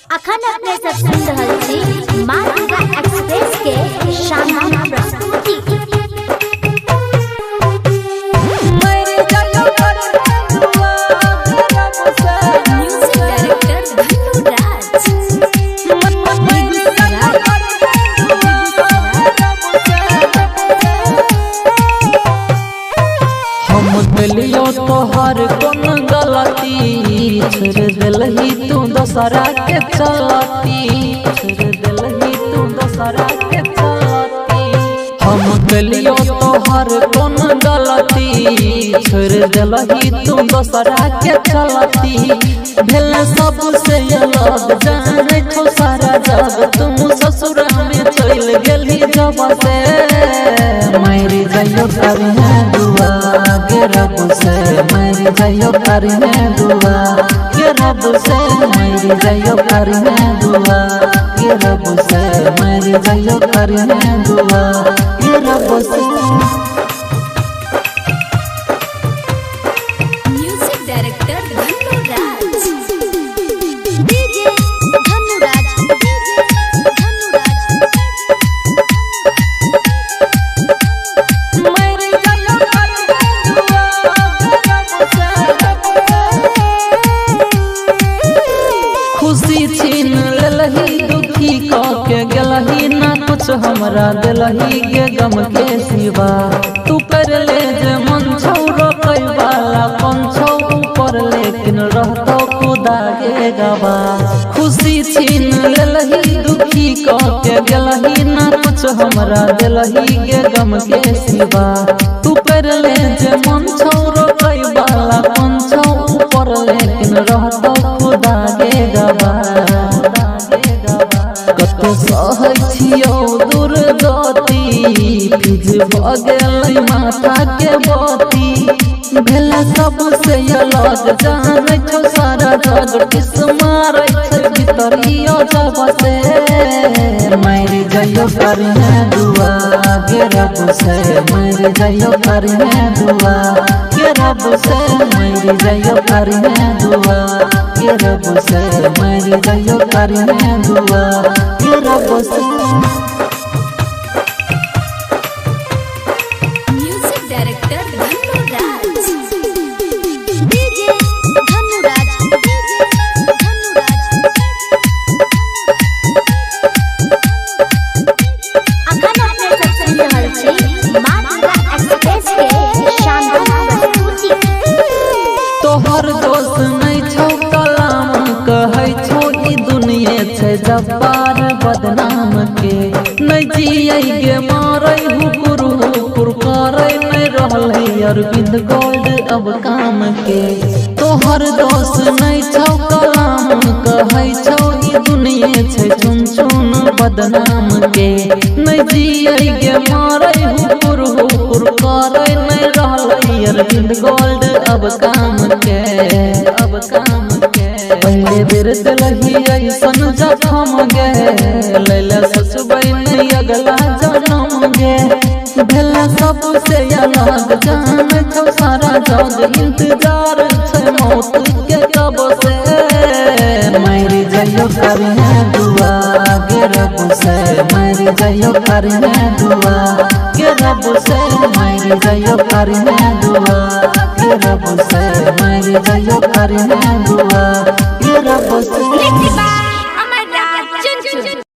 अखन अपने सब सुन रहल छी माँ दुर्गा एक्सप्रेस के शानदार प्रस्तुति। लियो तोहर कौन गलती छोड़ दिलही तू दोसरा के चलती छोड़ दिलही तू दोसरा के चलती। हम लियो तोहर कौन गलती छोड़ दिलही तू दोसरा के चलती। भेल सबसे अलग जाने छो सारा जब तुम ससुर में चल गेली जब से मेरी जाइयो करिए दुआ के रब से मेरी जाइयो करिए दुआ के रब से मेरी जाइयो करिए दुआ के रब से मेरी जाइयो करिए दुआ के रब से। Music director Dhanuraj DJ Dhanuraj खुशी छीन लेलही दुखी के गेलही ना कुछ हमरा दिलही के गम के सिवा। तू कर ले जे मन छौ रोकै वाला कौन छौ ऊपर लेकिन रहतो खुदा के गवा। खुशी छीन लेलही दुखी के गेलही ना कुछ हमरा दिलही के गम के सिवा। तू कर ले जे मन छौ रोकै वाला कौन छौ ऊपर लेकिन रहतो खुदा के गवा। कतो सहै छियौ दुर्गति फिज भ गेलै माथा के बती। भेल सबसे अलग जानै छौ सारा जग किस मारै छै भीतरियो जब से मेरी जाइयो करिए दुआ के रब से मेरी जाइयो करिए दुआ के रब से मेरी जाइयो करिए दुआ के रब से मेरी जाइयो करिए दुआ के रब से। Music director Dhanuraj DJ Dhanuraj अखन अपने सब सुन रहल छी माँ दुर्गा एक्सप्रेस के शानदार प्रस्तुति। तोहर दोस्त नहीं छौ कलाम कहै छौ ई दुनिया छै जब्बार बदनाम के। नहीं जियै गे मारै हुकुर करै नहीं रहलै अरविंद गोल्ड अब काम के। तोहर दोस्त नहीं छौ कलाम कहै छौ ई दुनिया छै चुन चुन बदनाम के। नहीं जियै गे मारै हुकुर करै नहीं रहलै अरविंद गोल्ड अब काम के अब काम के। पहले बेर दिलही ऐसन जखम गे लैला सोचबै नहीं अगला जन्म गे। भेल सबसे अलग जानै छौ सारा जग इंतजार छै मौत के कब से मेरी जाइयो करिए दुआ के रब से मेरी जाइयो करिए दुआ के रब से मेरी जाइयो करिए दुआ के रब से मेरी जाइयो करिए दुआ के रब से।